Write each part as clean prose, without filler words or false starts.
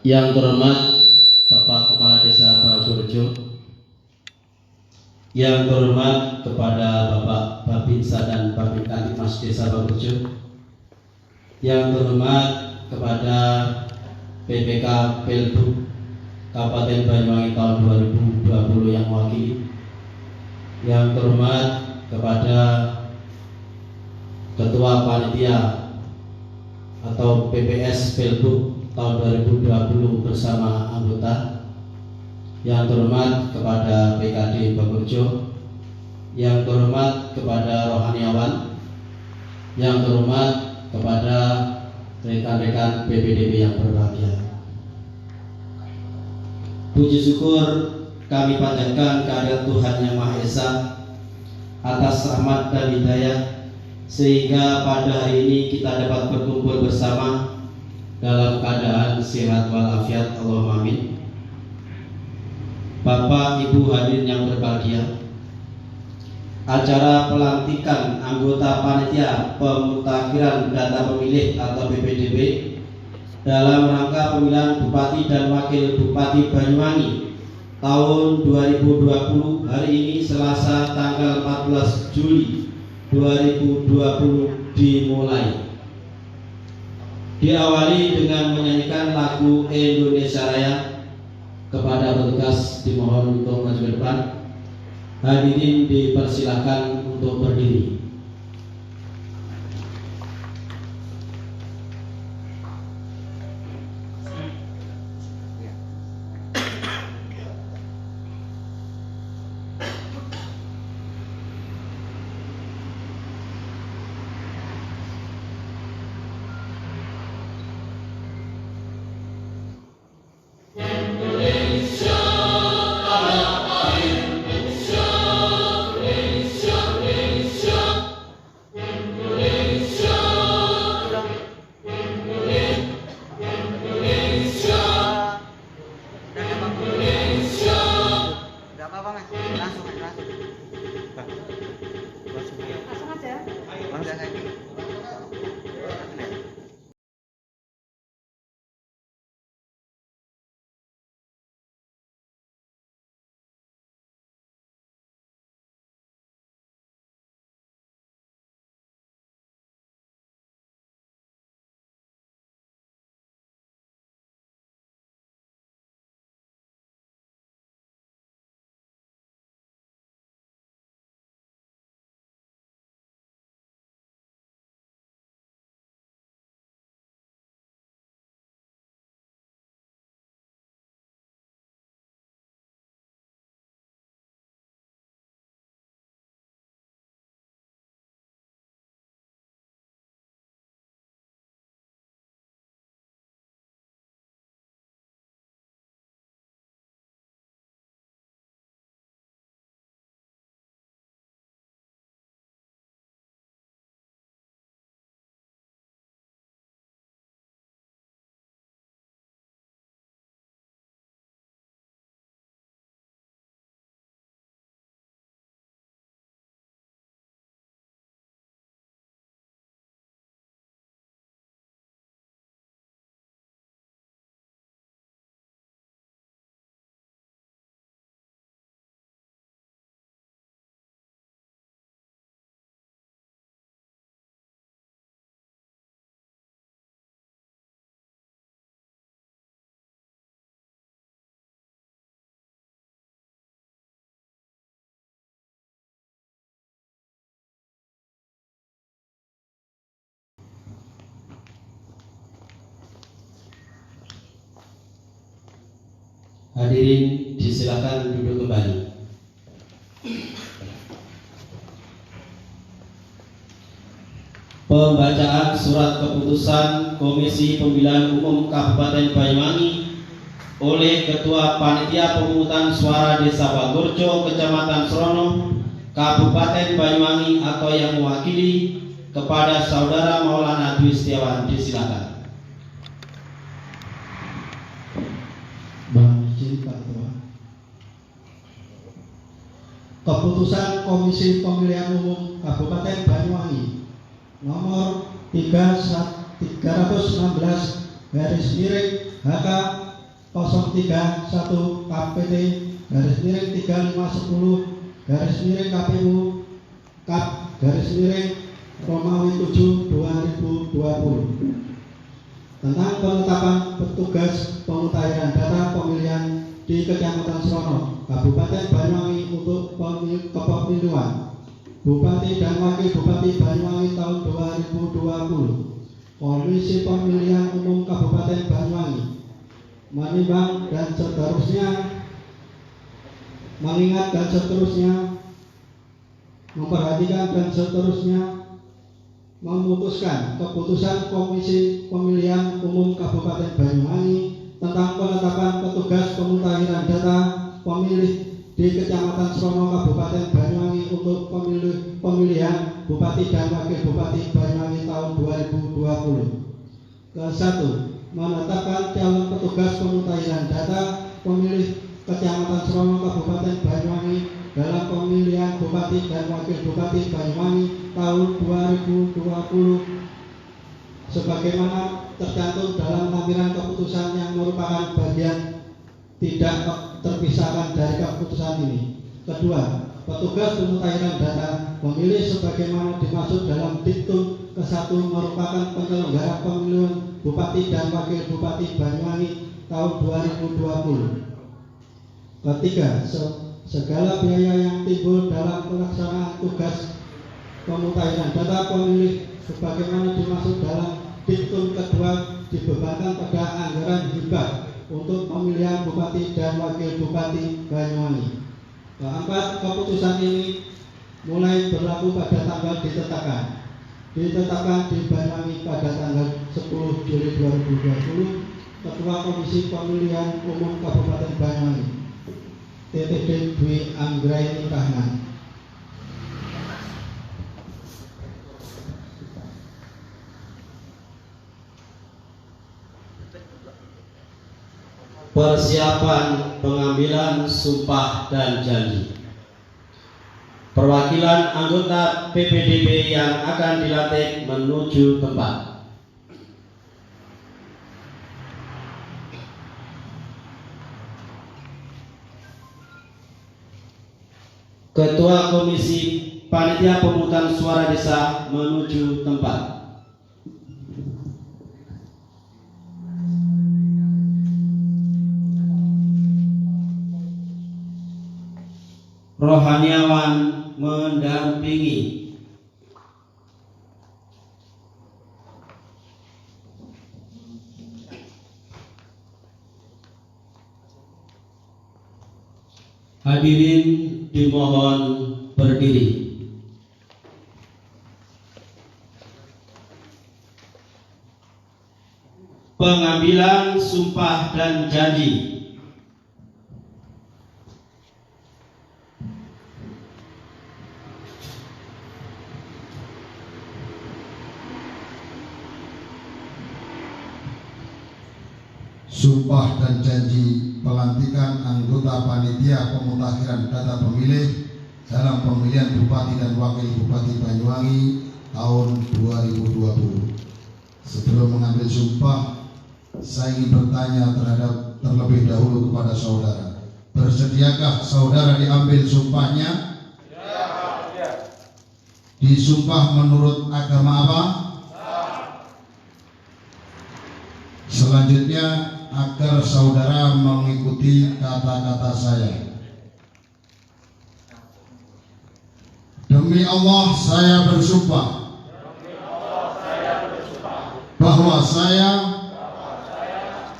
Yang terhormat Bapak Kepala Desa Bagurjo, yang terhormat kepada Bapak Babinsa dan Babin Kantimas Desa Bagurjo, yang terhormat kepada PPK Pelbu Kabupaten Banyuwangi tahun 2020 yang mewakili, yang terhormat kepada Ketua Panitia atau PPS Pelbu tahun 2020 bersama anggota, yang terhormat kepada PKD Bagurjo, yang terhormat kepada rohaniawan, yang terhormat kepada rekan-rekan PPDB yang berbahagia. Puji syukur kami panjatkan kehadirat Tuhan Yang Maha Esa atas rahmat dan hidayah, sehingga pada hari ini kita dapat berkumpul bersama dalam keadaan sehat walafiat. Allahumma amin. Bapak Ibu hadirin yang berbahagia, acara pelantikan anggota panitia pemutakhiran data pemilih atau PPDB dalam rangka pemilihan Bupati dan Wakil Bupati Banyuwangi tahun 2020 hari ini Selasa tanggal 14 Juli 2020 dimulai. Diawali dengan menyanyikan lagu Indonesia Raya. Kepada petugas dimohon untuk maju ke depan. Hadirin dipersilakan untuk berdiri. Hadirin disilakan duduk kembali. Pembacaan surat keputusan Komisi Pemilihan Umum Kabupaten Banyuwangi oleh Ketua Panitia Pemungutan Suara Desa Bagurjo, Kecamatan Srono, Kabupaten Banyuwangi atau yang mewakili kepada Saudara Maulana Dwi Setiawan. Disilakan. Keputusan Komisi Pemilihan Umum Kabupaten Banyuwangi nomor 316 HK 031 KPT /3510 KPU Kap Romawi 7 2020 tentang penetapan petugas pemutahiran data pemilihan di Kecamatan Srono, Kabupaten Banyuwangi untuk kepemiluan Bupati dan Wakil Bupati Banyuwangi tahun 2020. Komisi Pemilihan Umum Kabupaten Banyuwangi menimbang dan seterusnya, mengingat dan seterusnya, memperhatikan dan seterusnya, memutuskan keputusan Komisi Pemilihan Umum Kabupaten Banyuwangi tentang penetapan petugas pemutahiran data pemilih di Kecamatan Srono, Kabupaten Banyuwangi untuk pemilihan Bupati dan Wakil Bupati Banyuwangi tahun 2020. Ke-1. Menetapkan calon petugas pemutahiran data pemilih Kecamatan Srono, Kabupaten Banyuwangi dalam pemilihan Bupati dan Wakil Bupati Banyuwangi tahun 2020 sebagaimana tercantum dalam lampiran keputusan yang merupakan bagian tidak terpisahkan dari keputusan ini. Kedua, petugas pemutahiran data pemilih sebagaimana dimaksud dalam diktum ke-1 merupakan penyelenggara pemilihan Bupati dan Wakil Bupati Banyuwangi tahun 2020. Ketiga, segala biaya yang timbul dalam pelaksanaan tugas pemutahiran data pemilih sebagaimana dimaksud dalam diktum kedua dibebankan pada anggaran hibah untuk pemilihan Bupati dan Wakil Bupati Banyuwangi. Keempat, keputusan ini mulai berlaku pada tanggal ditetapkan di Banyuwangi pada tanggal 10 Juli 2020. Ketua Komisi Pemilihan Umum Kabupaten Banyuwangi TTD Dwi Anggraini Rahman. Persiapan pengambilan sumpah dan janji. Perwakilan anggota PPDB yang akan dilantik menuju tempat. Ketua Komisi Panitia Pemungutan Suara Desa menuju tempat. Rohaniawan mendampingi. Hadirin dimohon berdiri. Pengambilan sumpah dan janji. Sumpah dan janji pelantikan anggota panitia pemutakhiran data pemilih dalam pemilihan Bupati dan Wakil Bupati Banyuwangi tahun 2020. Sebelum mengambil sumpah, saya ingin bertanya terlebih dahulu kepada saudara. Bersediakah saudara diambil sumpahnya? Ya. Disumpah menurut agama apa? Selanjutnya, agar saudara mengikuti kata-kata saya. Demi Allah saya bersumpah bahwa saya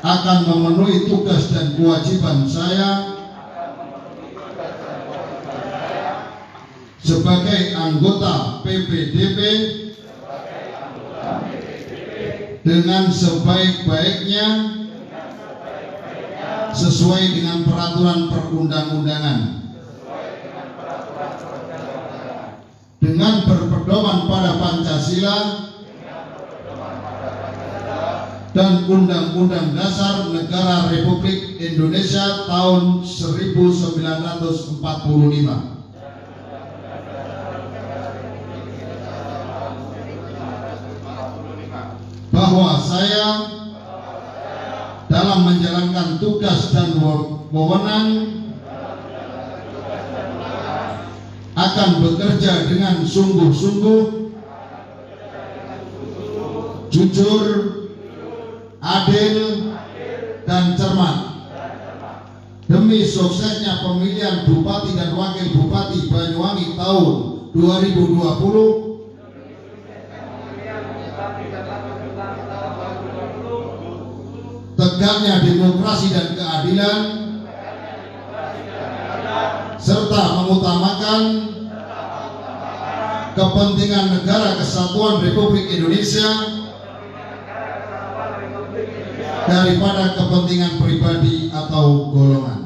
akan memenuhi tugas dan kewajiban saya sebagai anggota PPDB dengan sebaik-baiknya sesuai dengan peraturan perundang-undangan, dengan berpedoman pada Pancasila dan Undang-Undang Dasar Negara Republik Indonesia tahun 1945, bahwa saya dalam dalam menjalankan tugas dan wewenang akan bekerja dengan sungguh-sungguh, jujur, adil, dan cermat demi suksesnya pemilihan Bupati dan Wakil Bupati Banyuwangi tahun 2020, tegaknya demokrasi dan keadilan, serta mengutamakan kepentingan negara kesatuan Republik Indonesia daripada kepentingan pribadi atau golongan.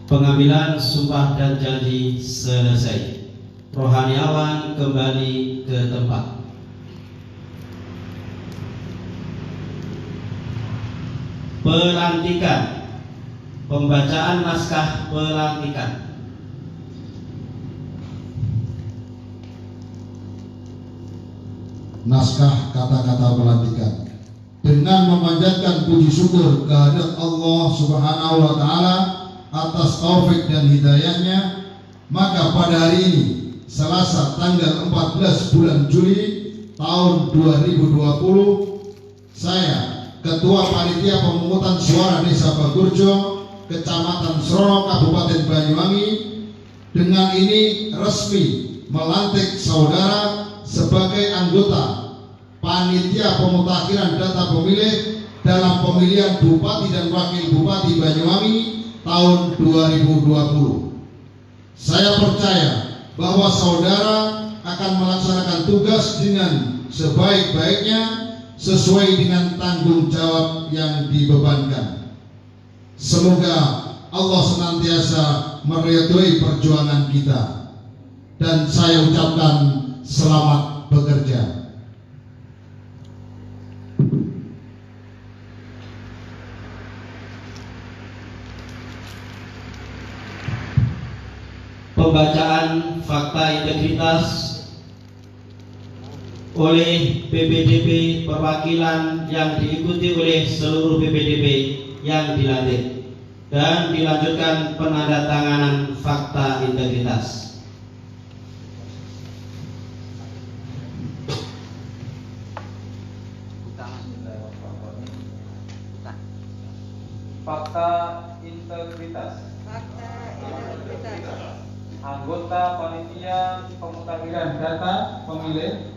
Pengambilan sumpah dan janji selesai. Rohaniawan kembali ke tempat. Pelantikan. Pembacaan naskah pelantikan. Naskah kata-kata pelantikan. Dengan memanjatkan puji syukur kehadirat Allah Subhanahu wa Ta'ala atas taufik dan hidayahnya, maka pada hari ini, Selasa tanggal 14 bulan Juli tahun 2020, saya, Ketua Panitia Pemungutan Suara Desa Bagurjo, Kecamatan Srono, Kabupaten Banyuwangi, dengan ini resmi melantik saudara sebagai anggota Panitia Pemutakhiran Data Pemilih dalam pemilihan Bupati dan Wakil Bupati Banyuwangi tahun 2020. Saya percaya bahwa saudara akan melaksanakan tugas dengan sebaik-baiknya sesuai dengan tanggung jawab yang dibebankan. Semoga Allah senantiasa meridhoi perjuangan kita, dan saya ucapkan selamat bekerja. Pembacaan fakta integritas oleh PPDB perwakilan yang diikuti oleh seluruh PPDB yang dilantik, dan dilanjutkan penandatanganan fakta integritas. Fakta integritas. Anggota Panitia Pemutakhiran Data Pemilih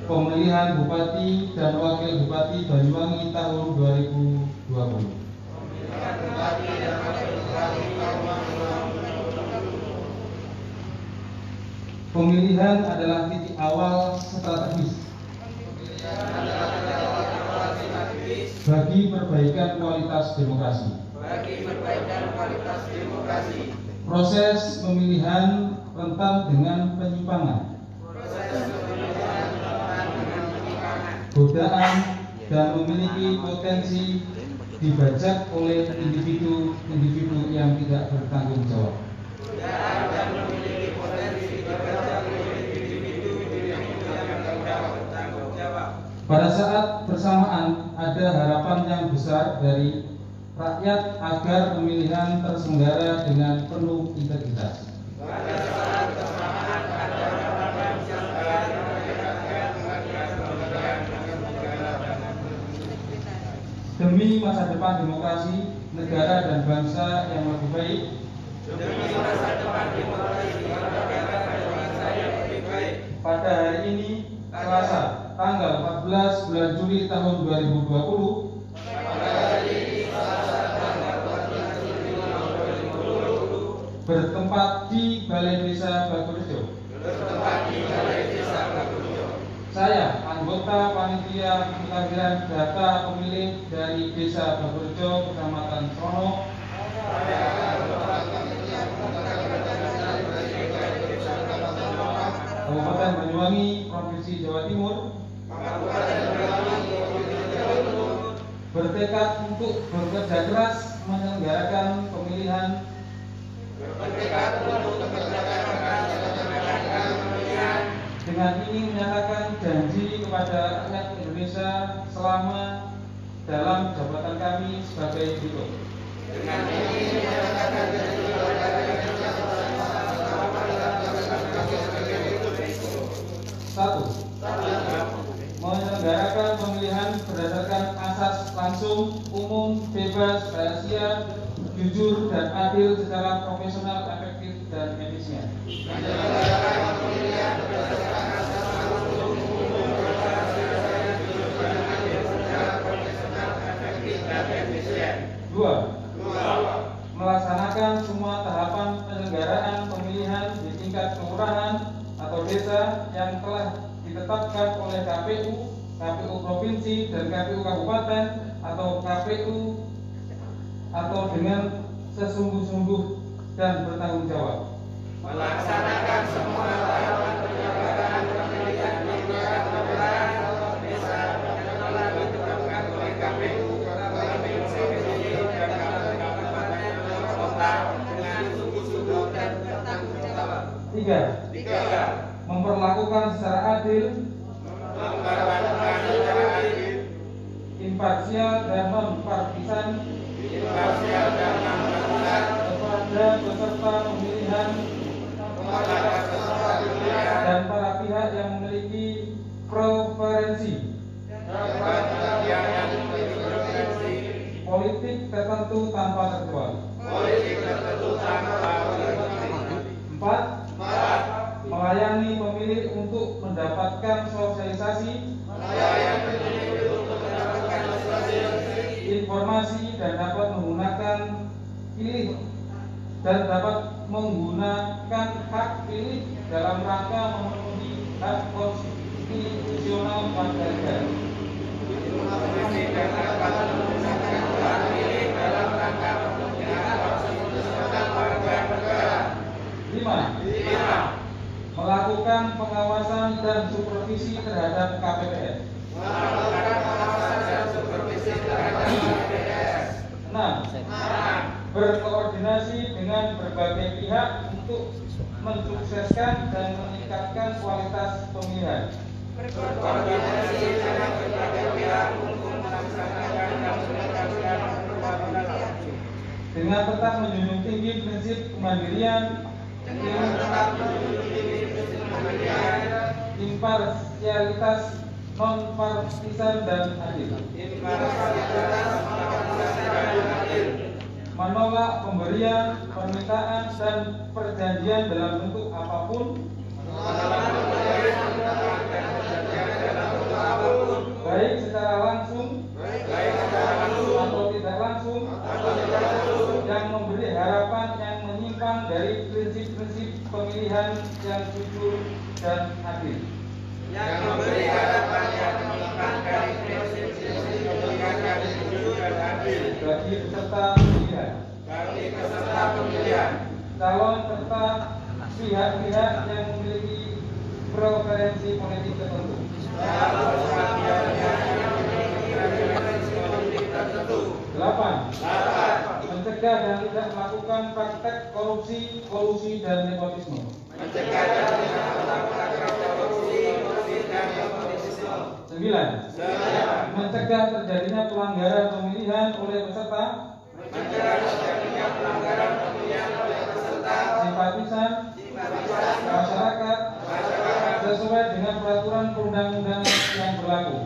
Pemilihan Bupati dan Wakil Bupati Banyuwangi tahun 2020. Pemilihan adalah titik awal strategis bagi perbaikan kualitas demokrasi. Proses pemilihan rentan dengan penyimpangan, godaan, dan memiliki potensi dibajak oleh individu-individu yang tidak bertanggung jawab. Pada saat bersamaan ada harapan yang besar dari rakyat agar pemilihan terselenggara dengan penuh integritas. Demi masa depan demokrasi, negara dan bangsa yang lebih baik. Pada hari ini, Selasa, tanggal 14 bulan Juli tahun 2020, bertempat di Balai Desa Bagurjo. Saya, anggota Panitia Pemutakhiran Data Pemilih dari Desa Bagurjo, Kecamatan Srono, Kabupaten Banyuwangi, Provinsi Jawa Timur, bertekad bertekad untuk bekerja keras menyelenggarakan pemilihan dengan ini menyatakan janji kepada rakyat Indonesia selama dalam jabatan kami sebagai berikut. Satu, menyelenggarakan pemilihan berdasarkan asas langsung, umum, bebas, rahasia, jujur dan adil secara profesional, efektif dan efisien. Dua, melaksanakan semua tahapan penyelenggaraan pemilihan di tingkat kelurahan atau desa yang telah ditetapkan oleh KPU, KPU provinsi dan KPU kabupaten atau KPU atau dengan sesungguh-sungguh dan bertanggung jawab. Melaksanakan semua tahapan penyelenggaraan pemilihan di tingkat kelurahan atau desa yang telah ditetapkan oleh KPU, provinsi dan kabupaten kota dengan sungguh-sungguh dan bertanggung jawab. Tiga, memperlakukan secara adil, imparsial dan non-partisan kepada peserta pemilihan dan para pihak yang memiliki preferensi politik tertentu tanpa terkecuali. Empat, melayani pemilih untuk mendapatkan sosialisasi, informasi dan dapat menggunakan hak pilih dalam rangka memenuhi hak konstitusional warga negara. Lima, melakukan pengawasan dan supervisi terhadap KPPS. Enam, berkoordinasi dengan berbagai pihak untuk mensukseskan dan meningkatkan kualitas pemilihan. Dengan tetap menjunjung tinggi prinsip kemandirian, imparsialitas, non-partisan dan adil. Menolak pemberian, permintaan dan perjanjian dalam bentuk apapun, baik secara langsung atau tidak langsung, yang memberi harapan yang menyimpang dari prinsip-prinsip pemilihan yang jujur dan adil. Bagi peserta pemilihan, calon serta pihak-pihak yang memiliki preferensi politik tertentu. Delapan, mencegah dan tidak melakukan praktek korupsi, kolusi dan nepotisme. Sembilan, mencegah terjadinya pelanggaran pemilihan oleh peserta, simpatisan, masyarakat, sesuai dengan peraturan perundang-undangan yang berlaku.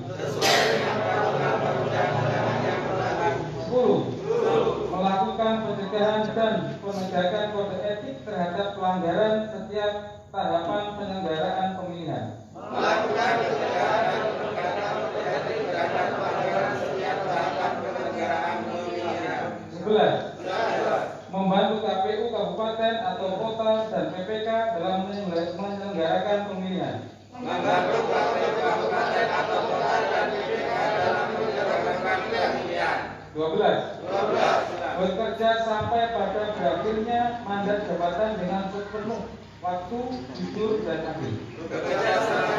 10, melakukan pencegahan dan penegakan kode etik terhadap pelanggaran setiap tahapan penyelenggaraan pemilihan. 11, membantu KPU kabupaten atau kota dan PPK dalam menyelenggarakan pemilihan. 12, bekerja sampai pada berakhirnya mandat jabatan dengan sepenuh waktu, jujur dan adil. 13,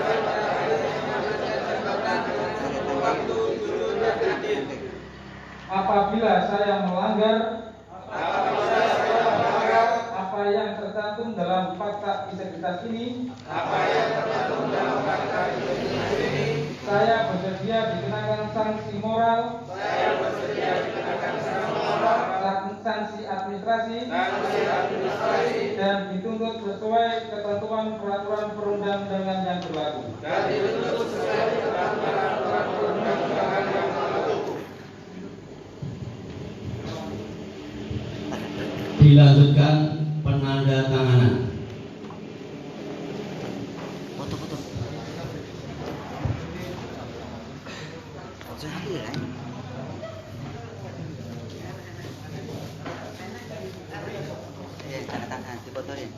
apabila saya melanggar apa yang tercantum dalam fakta integritas ini, saya bersedia dikenakan sanksi moral, sanksi administrasi, dan dituntut sesuai ketentuan peraturan perundang-undangan yang berlaku. Dilanjutkan penandatanganan. Foto-foto. Jangan ya. Tanda tangan difotoin.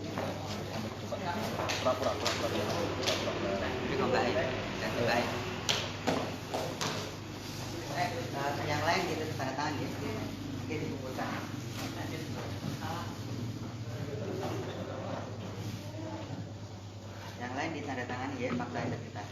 Pura-pura. Ini kok baik. Ganti baik. Yang lain gitu tanda tangan ya. Oke, dikumpulkan. Yang lain ditandatangani ya fakta integritas.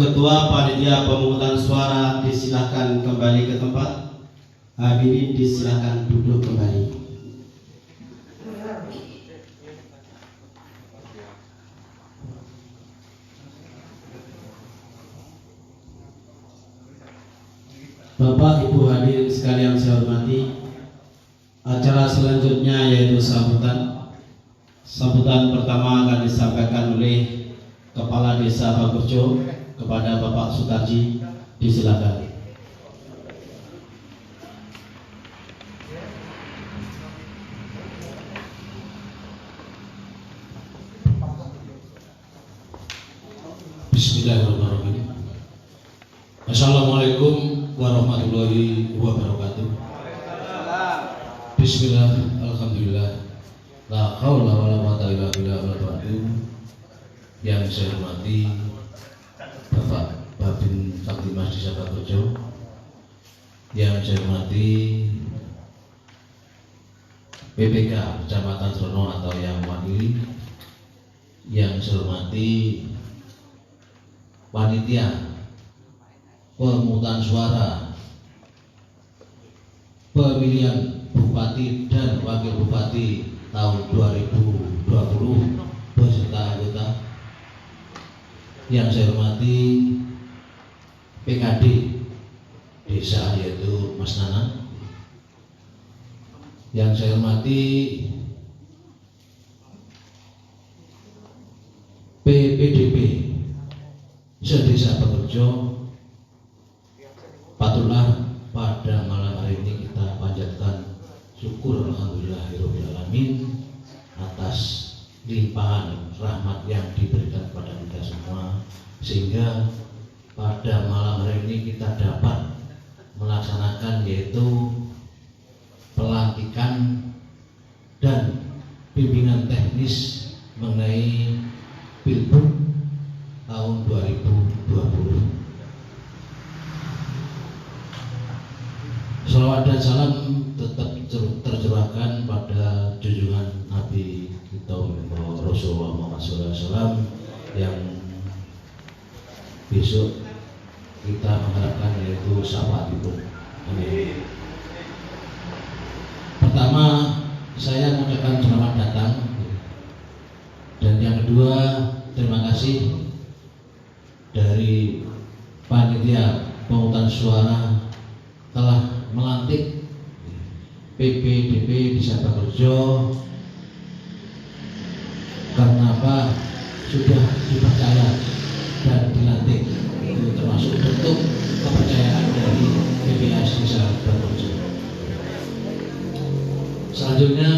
Ketua Panitia Pemungutan Suara disilakan kembali ke tempat. Hadirin disilakan duduk kembali. Bapak Ibu hadirin sekalian saya hormati, acara selanjutnya yaitu sambutan. Sambutan pertama akan disampaikan oleh Kepala Desa Bagurjo kepada Bapak Sutarji, disilakan. Bismillahirrahmanirrahim. Assalamualaikum warahmatullahi wabarakatuh. Bismillah, alhamdulillah, la haula wala quwwata illa billah. Yang saya hormati Bapak Babin Kamtimas Desa Bagurjo, yang saya hormati PPK Kecamatan Srono atau yang mewakili, yang saya hormati panitia pemungutan suara pemilihan Bupati dan Wakil Bupati tahun 2020 beserta anggota, yang saya hormati PKD desa yaitu Mas Nana, yang saya hormati PPDB se-Desa Bagurjo. Patutlah pada malam hari ini kita panjatkan syukur alhamdulillahirabbil alamin atas limpahan rahmat yang diberikan kepada kita semua, sehingga pada malam hari ini kita dapat melaksanakan yaitu pelantikan dan bimbingan teknis mengenai Pilbub tahun 2020. Salawat dan salam tetap tercurahkan pada junjungan Nabi kita Rasulullah Muhammad SAW, yang besok kita mengharapkan yaitu syafaat itu. Amin. Pertama, saya mengucapkan selamat datang, dan yang kedua terima kasih dari panitia pemungutan suara telah melantik PPDB Desa Bagurjo. Karena apa? Sudah dipercaya dan dilantik, itu termasuk bentuk kepercayaan dari PPS Desa Bagurjo. Selanjutnya,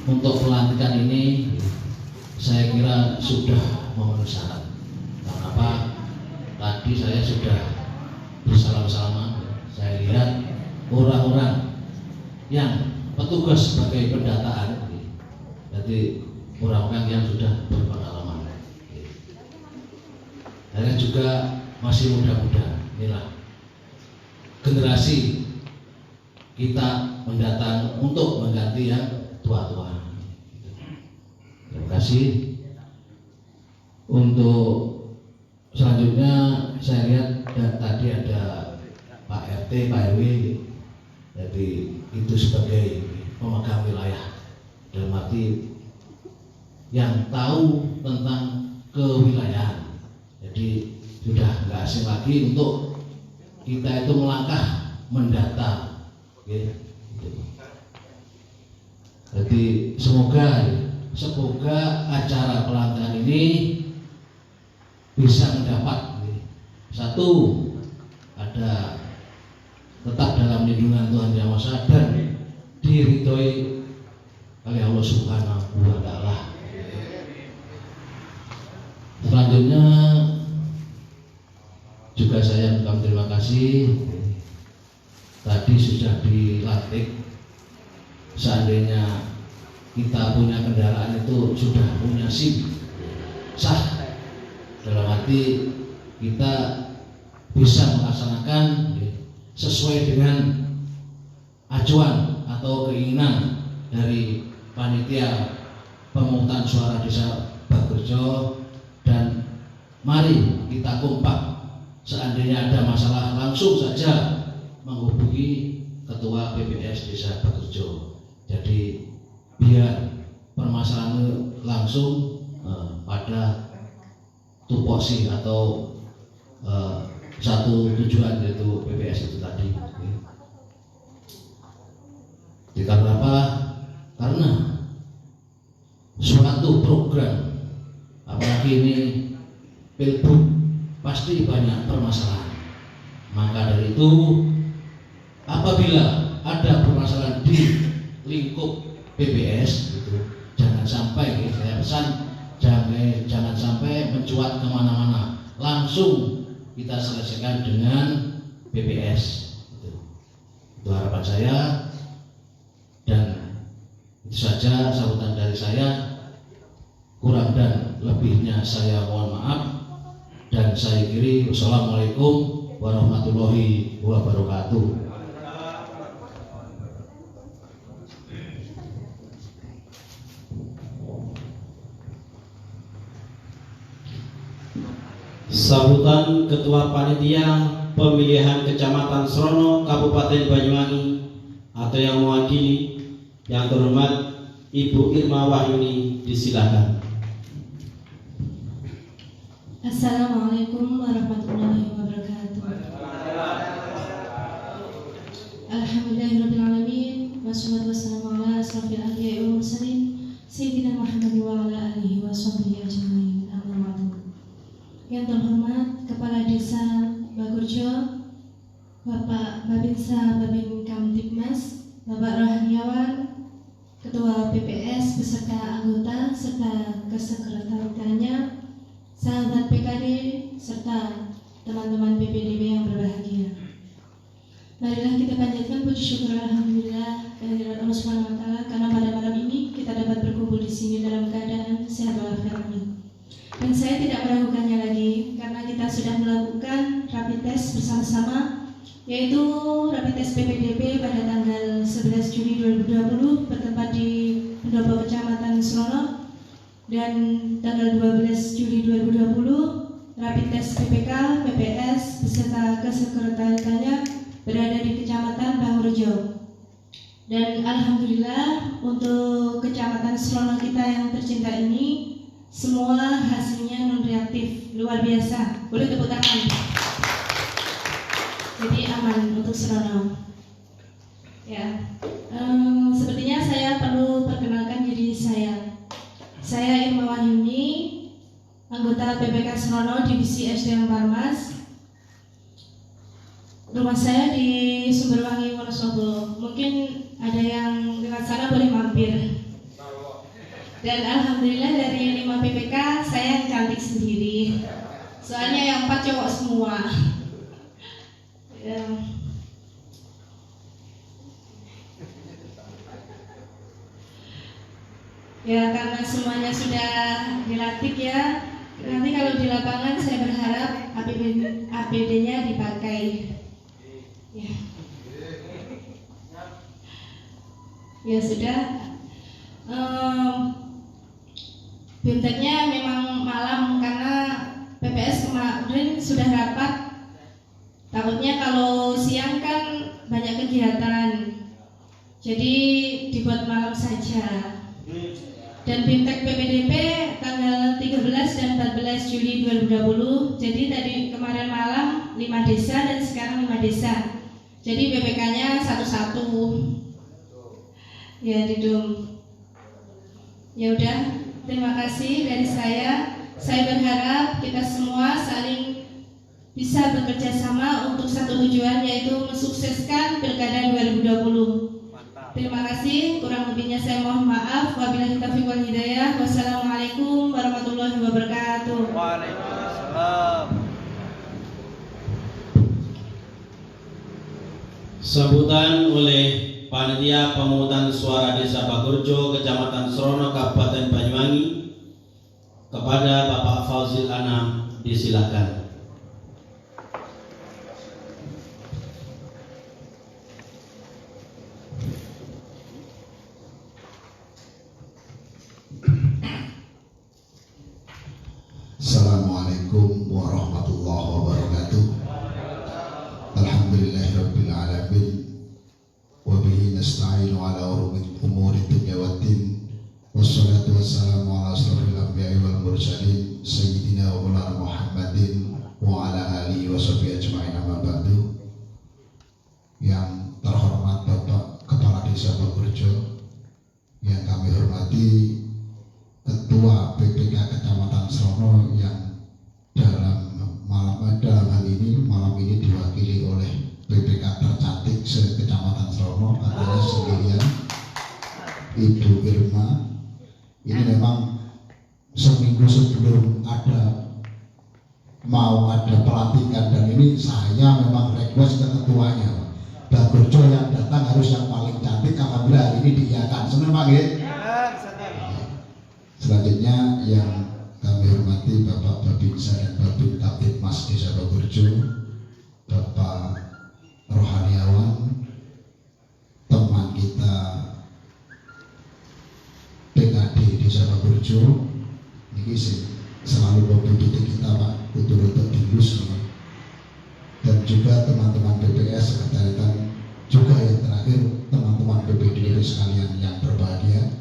untuk pelantikan ini saya kira sudah memenuhi syarat. Karena apa? bersalam-salaman. Saya lihat orang-orang yang petugas sebagai pendataan, jadi orang-orang yang sudah berpengalaman. Saya juga masih muda-muda. Inilah generasi kita mendatang untuk mengganti yang tua-tua. Terima kasih. Untuk selanjutnya saya lihat tadi ada Pak RT, Pak RW, jadi itu sebagai pemegang wilayah, dalam arti yang tahu tentang kewilayahan. Jadi sudah nggak asing lagi untuk kita itu melangkah mendata. Jadi semoga acara pelatihan ini bisa mendapat satu, ada tetap dalam lindungan Tuhan Yang Maha Esa dan diridhoi oleh Allah Subhanahu wa Ta'ala. Selanjutnya juga saya mengucapkan terima kasih. Tadi sudah dilantik, seandainya kita punya kendaraan itu sudah punya SIM sah, dalam arti kita bisa melaksanakan sesuai dengan acuan atau keinginan dari panitia pemungutan suara desa Bagorjo. Dan mari kita kompak, seandainya ada masalah langsung saja menghubungi ketua PPS desa Bagorjo. Jadi biar permasalahan langsung pada tupoksi atau satu tujuan, yaitu PPS itu tadi. Karena apa? Karena suatu program, apalagi ini pilgub, pasti banyak permasalahan. Maka dari itu, apabila ada permasalahan di lingkup PPS, jangan sampai, saya pesan, jangan sampai mencuat kemana-mana, langsung kita selesaikan dengan PPS. Itu harapan saya, dan itu saja sambutan dari saya. Kurang dan lebihnya saya mohon maaf, dan saya akhiri. Wassalamualaikum warahmatullahi wabarakatuh. Sambutan Ketua Panitia Pemilihan Kecamatan Srono Kabupaten Banyuwangi atau yang mewakili, yang terhormat Ibu Irma Wahyuni, disilakan. Assalamualaikum warahmatullahi wabarakatuh. Alhamdulillahirrahmanirrahim. Wassalatu wassalamu ala asrafil anbiya'i wal mursalin Sayyidina Muhammad wa ala alihi wa sahbihi ajma'in. Amma ba'du. Yang terhormat Kepala Desa Bagorjo, Bapak Babinsa Babin Kamtibmas, Bapak Rohaniawan, Ketua PPS beserta anggota serta kesekretariatannya, sahabat PKD serta teman-teman PPDB yang berbahagia. Marilah kita panjatkan puji syukur alhamdulillah kehadirat Allah Subhanahu wa Ta'ala, karena pada malam ini kita dapat berkumpul di sini dalam keadaan sehat walafiat. Amin. Dan saya tidak meragukannya lagi, karena kita sudah melakukan rapid test bersama-sama, yaitu rapid test PPDB pada tanggal 11 Juli 2020 bertempat di Pendopo Kecamatan Srono, dan tanggal 12 Juli 2020 rapid test PPK, PPS beserta kesekretariatannya berada di Kecamatan Bagorjo. Dan alhamdulillah untuk Kecamatan Srono kita yang tercinta ini, semua hasilnya non reaktif, luar biasa. Boleh tepuk tangan. Jadi aman untuk Srono. Ya, sepertinya saya perlu perkenalkan diri saya. Saya Irma Wahyuni, anggota PPK Srono Divisi SDM Parmas. Rumah saya di Sumberwangi, Wonosobo. Mungkin ada yang dekat sana, boleh mampir. Dan alhamdulillah dari 5 PPK saya yang cantik sendiri. Soalnya yang 4 cowok semua. Ya, karena semuanya sudah dilatih ya. Nanti kalau di lapangan saya berharap APD-nya dipakai. Ya. Ya sudah. Bimteknya memang malam karena PPS kemarin sudah rapat. Takutnya kalau siang kan banyak kegiatan, jadi dibuat malam saja. Dan Bimtek PPDP tanggal 13 dan 14 Juli 2020. Jadi tadi kemarin malam 5 desa dan sekarang 5 desa. Jadi BPK-nya satu-satu. Ya, Didum. Ya udah, terima kasih dari saya. Saya berharap kita semua saling bisa bekerja sama untuk satu tujuan, yaitu mensukseskan Pilkada 2020. Terima kasih, kurang lebihnya saya mohon maaf. Wabillahi taufiq wal hidayah. Wassalamualaikum warahmatullahi wabarakatuh. Waalaikumsalam. Sambutan oleh Panitia Pemungutan Suara Desa Bagorjo, Kecamatan Srono, Kabupaten Banyuwangi, kepada Bapak Fauzil Anam, disilakan. Assalamualaikum warahmatullahi wabarakatuh. Alhamdulillahirabbil alamin. Wa bihi nasta'inu ala umuri dunya waddin. Wassalatu wassalamu ala asrofil anbiya'i wal mursalin sayyidina wa maulana Muhammadin wa ala alihi wa sahbihi ajma'in, amma ba'du. Yang terhormat Bapak Kepala Desa Bagorjo, yang kami hormati Ketua PPK Kecamatan Srono, yang dalam hal ini diwakili oleh PPK tercantik se-Kecamatan Srono, artinya sendirian, Ibu Irma. Ini memang seminggu sebelum mau ada pelantikan, dan ini saya memang request ke ketuanya, Bagorjo yang datang harus yang paling cantik. Alhamdulillah hari ini diiyakan. Senang Pak ya? Selanjutnya yang kami hormati Bapak Babinsa dan Babin Kaptipmas Desa Bagorjo, Bapak Rohaniawan, teman kita PKD Desa Bagorjo, ini selalu membutuhkan kita Pak, untuk dilus, dan juga teman-teman PPS sekretariatan, juga yang terakhir teman-teman PPDP sekalian yang berbahagia.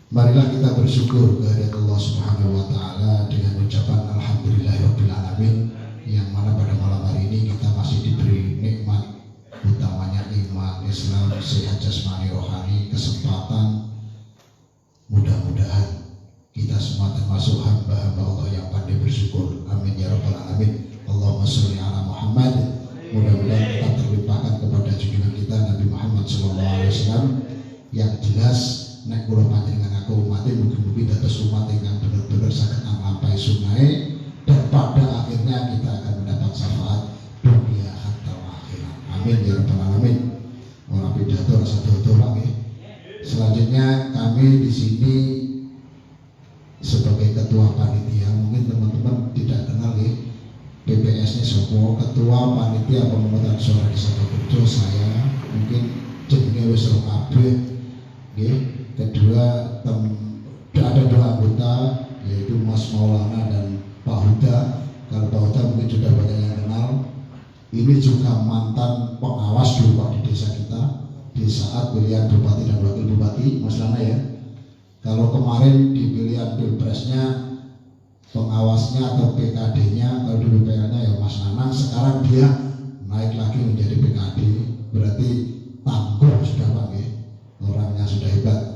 Marilah kita bersyukur kehadirat Allah Subhanahu wa Ta'ala dengan ucapan Alhamdulillahirabbil alamin, yang mana pada malam hari ini kita masih diberi nikmat, utamanya iman, Islam, sehat jasmani, rohani, kesempatan. Mudah-mudahan kita semua termasuk hamba-hamba Allah yang pandai bersyukur. Amin ya rabbal alamin. Allahumma sholli ala Muhammad. Mudah-mudahan kita terlimpahkan kepada junjungan kita Nabi Muhammad SAW, yang jelas nek kula panjenengan aku umatnya mugi-mugi dados umat yang benar-benar saged nglampahi sunnahe, dan pada akhirnya kita akan mendapat syafaat dunia hatta akhirat. Amin ya rabbal alamin. Ora pidato rasa dodo lagi. Selanjutnya kami di sini sebagai ketua panitia, mungkin teman-teman tidak kenal ya, PPS-nya sopo, ketua panitia pemungutan suara Desa Bagorjo saya, mungkin jenenge wis ora kabeh nggih. Kedua, ada dua anggota, yaitu Mas Maulana dan Pak Huda. Kalau Pak Huda mungkin sudah banyak yang kenal. Ini juga mantan pengawas dulu Pak di desa kita di saat pilihan bupati dan wakil bupati, Mas Lana ya. Kalau kemarin di pilihan pilpresnya, pengawasnya atau PKD-nya, kalau dulu PK-nya ya Mas Nanang, sekarang dia naik lagi menjadi PKD, berarti tangguh sudah Pak ya. Orangnya sudah hebat.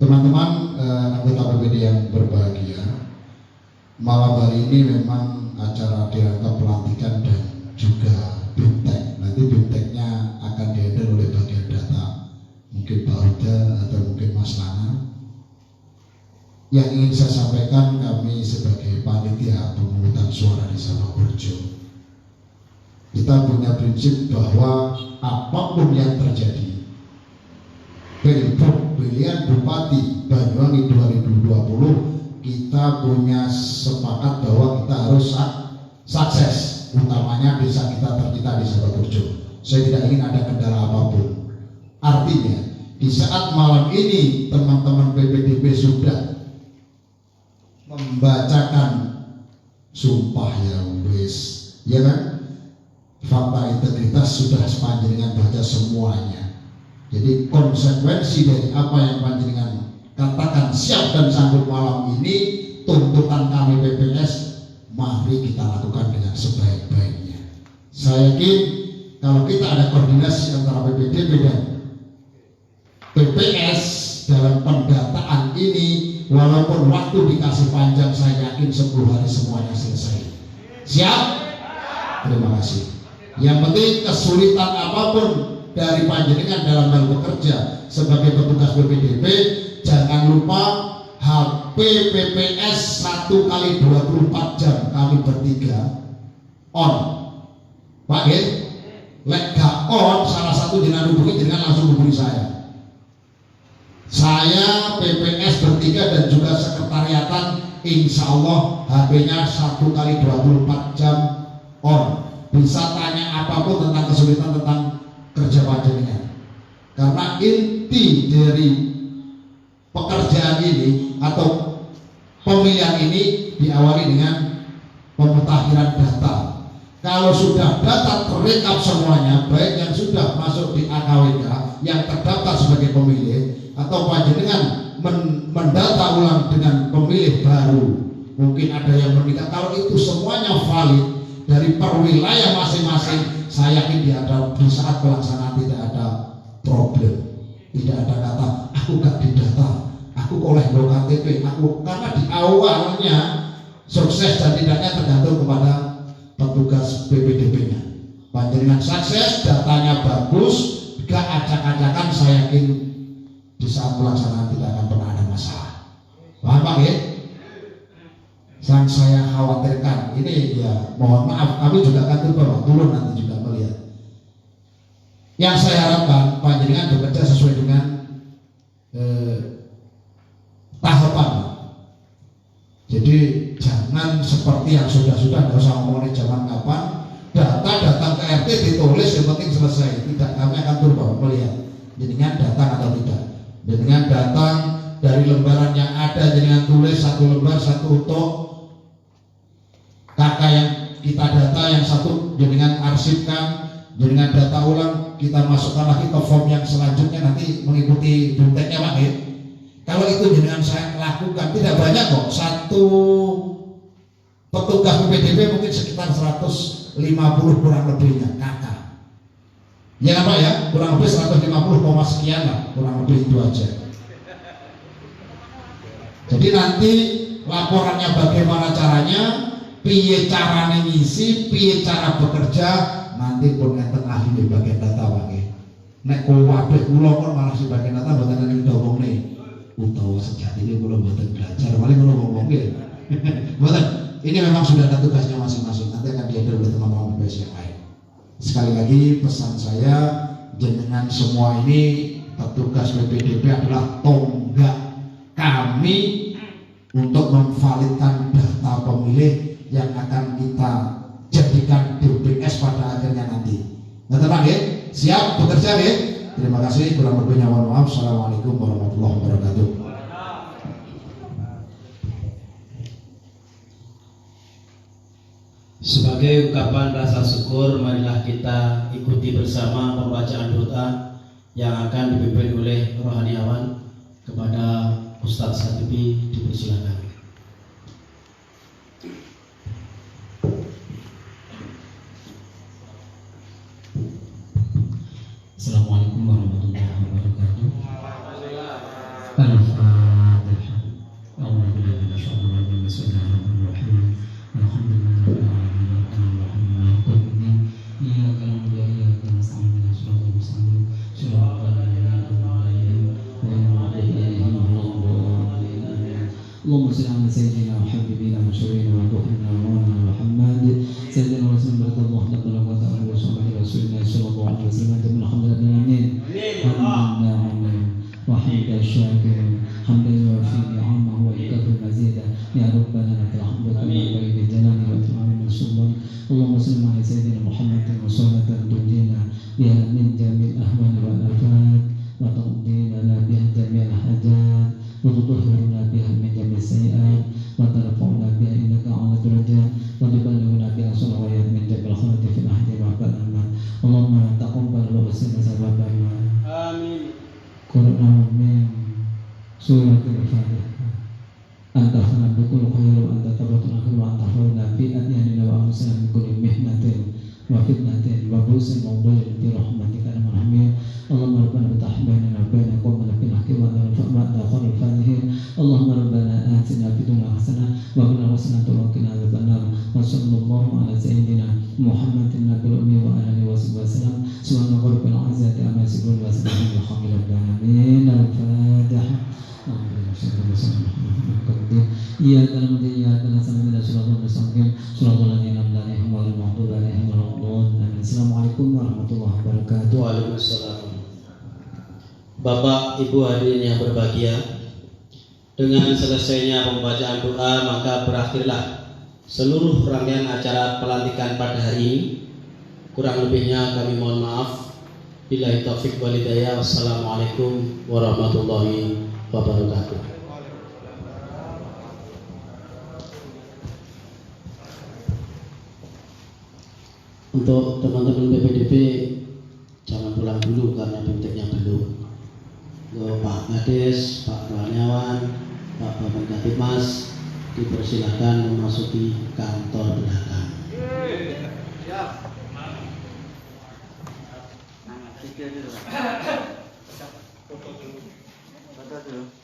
Teman-teman anggota PPD yang berbahagia, malam hari ini memang acara dirangka pelantikan dan juga Bimtek. Nanti Bimteknya akan dihandle oleh bagian data, mungkin Pak Huda atau mungkin Mas Lana. Yang ingin saya sampaikan, kami sebagai panitia pemungutan suara Desa Bagorjo, kita punya prinsip bahwa apapun yang terjadi, pilpres pemilihan Bupati Banyuwangi 2020 kita punya sepakat bahwa kita harus sukses, utamanya desa kita tercinta, Desa Bagorjo. Saya tidak ingin ada kendala apapun. Artinya di saat malam ini teman-teman PPDB sudah membacakan sumpah yang wis, ya kan? Fakta integritas sudah panjenengan baca semuanya. Jadi konsekuensi dari apa yang panjenengan katakan siap dan sanggup malam ini, tuntutan kami PPS, mari kita lakukan dengan sebaik-baiknya. Saya yakin kalau kita ada koordinasi antara PPDB dan PPS dalam pendataan ini, walaupun waktu dikasih panjang, saya yakin 10 hari semuanya selesai. Siap? Terima kasih. Yang penting kesulitan apapun dari panjenengan dalam hal bekerja sebagai petugas PPDB, jangan lupa HP PPS 1 kali 24 jam kami bertiga on. Pak Gil, lek gak on, salah satu jenengan hubungi, jenengan langsung hubungi saya. Saya PPS bertiga dan juga sekretariatan, insya Allah HP-nya 1 kali 24 jam on. Bisa tanya apapun tentang kesulitan tentang kerja panjenengan. Karena inti dari pekerjaan ini atau pemilihan ini diawali dengan pemutakhiran data. Kalau sudah data terekap semuanya, baik yang sudah masuk di AKWK yang terdaftar sebagai pemilih, atau panjenengan mendata ulang dengan pemilih baru, mungkin ada yang menikah. Kalau itu semuanya valid dari per wilayah masing-masing, saya yakin di saat pelaksanaan tidak ada problem, tidak ada kata aku gak didata, aku oleh lo KTP, aku, karena di awalnya sukses dan tidaknya tergantung kepada petugas PPDB-nya. Panjenengan sukses, datanya bagus, gak acak-acakan, saya yakin di saat pelaksanaan tidak akan pernah ada masalah. Paham Pak ya? Yang saya khawatirkan ini, ya mohon maaf, kami juga akan turun nanti juga melihat. Yang saya harapkan panjenengan bekerja sesuai dengan tahapan. Jadi jangan seperti yang sudah-sudah, nggak usah ngomongin zaman kapan. Data datang ke RT ditulis, yang penting selesai. Tidak, kami akan turun melihat jenengan datang atau tidak. Jenengan datang dari lembaran yang ada, jenengan tulis satu lembar, satu utuh. Kakak yang kita data yang satu jenengan arsipkan, jenengan data ulang, kita masukkan lagi ke form yang selanjutnya, nanti mengikuti bunteknya Pak ya. Kalau itu jenengan saya lakukan, tidak banyak kok, satu petugas PPDB mungkin sekitar 150 kurang lebihnya kakak. Ya kan Pak ya, kurang lebih 150, sekian lah, kurang lebih itu aja. Jadi nanti laporannya bagaimana caranya, piye caranya ngisi, piye cara bekerja, nanti pun ngeten ahli di bagian data Pak nggih. Nek kuwabe kula kon malah di bagian data mboten ngerti ngomong nih. Utawa sejatine kula mboten belajar, paling kula ngomong nggih. Mboten. Ini memang sudah ada tugasnya masing-masing, nanti akan diatur oleh teman-teman PPS yang lain. Sekali lagi pesan saya, jenengan semua ini petugas PPDB adalah tonggak kami untuk memvalidkan data pemilih yang akan kita jadikan DPS pada akhirnya nanti. Nah tenang ya, siap bekerja ya. Terima kasih, kurang lebihnya mohon maaf. Assalamualaikum warahmatullahi wabarakatuh. Sebagai ungkapan rasa syukur, marilah kita ikuti bersama pembacaan doa yang akan dipimpin oleh rohaniawan. Kepada Ustadz Satibi dipersilakan. Assalamualaikum warahmatullahi wabarakatuh. Al-Fatihah. A'udzubillahi minasyaitonir rajim. Bismillahirrahmanirrahim. Allahumma salli ala sayyidina wa habibina wa syurina wa tuhina wa Muhammad sayyidina wa rasulina wa sallallahu alaihi wa sallam rasulina sallallahu alaihi wa sallam alhamdulillah amin wa hamdan سيدنا محمد وصلاة تنجينا بها من جميع الأهوال والآفات وتقضي لنا بها جميع الحاجات وتطهرنا بها من جميع السيئات وترفعنا بها إنك على درجات وتبلغنا بها صلوات من جميع الخيرات في الأحد والأمات. اللهم تقبل وأسلم سببنا. آمين. قرآن من سورة الفاتحة. أنت خلق بكل خير وأنت تبارك الآخر وأنت خيرنا في أدياننا وأنفسنا من كل محنة وفتنة وبؤس وضل برحمتك يا الرحمن. اللهم ربنا افتح بيننا وبين قومنا بالحق وأنت خير الفاتحين. اللهم ربنا آتنا في الدنيا حسنة وفي الآخرة حسنة وقنا عذاب النار. وصلى الله على سيدنا محمد النبي الأمي وعلى آله وصحبه وسلم. سبحان ربك رب العزة عما يصفون وسلام على المرسلين. الفاتحة. Iya dalam dia dalam sambil suratul mustaqim suratul ladzina an'amta alaihim ghairil maghdubi alaihim waladdallin. Assalamualaikum warahmatullahi wabarakatuh. Waalaikumsalam. Bapak Ibu hadirin yang berbahagia, dengan selesainya pembacaan doa maka berakhirlah seluruh rangkaian acara pelantikan pada hari ini. Kurang lebihnya kami mohon maaf. Billahi taufik wal hidayah. Wassalamualaikum warahmatullahi wabarakatuh. Untuk teman-teman BPDB jangan pulang dulu karena bentuknya belum. Untuk Pak Kades, Pak Kelanyawan, Pak Bapak Katimas dipersilakan memasuki kantor belakang. Foto dulu.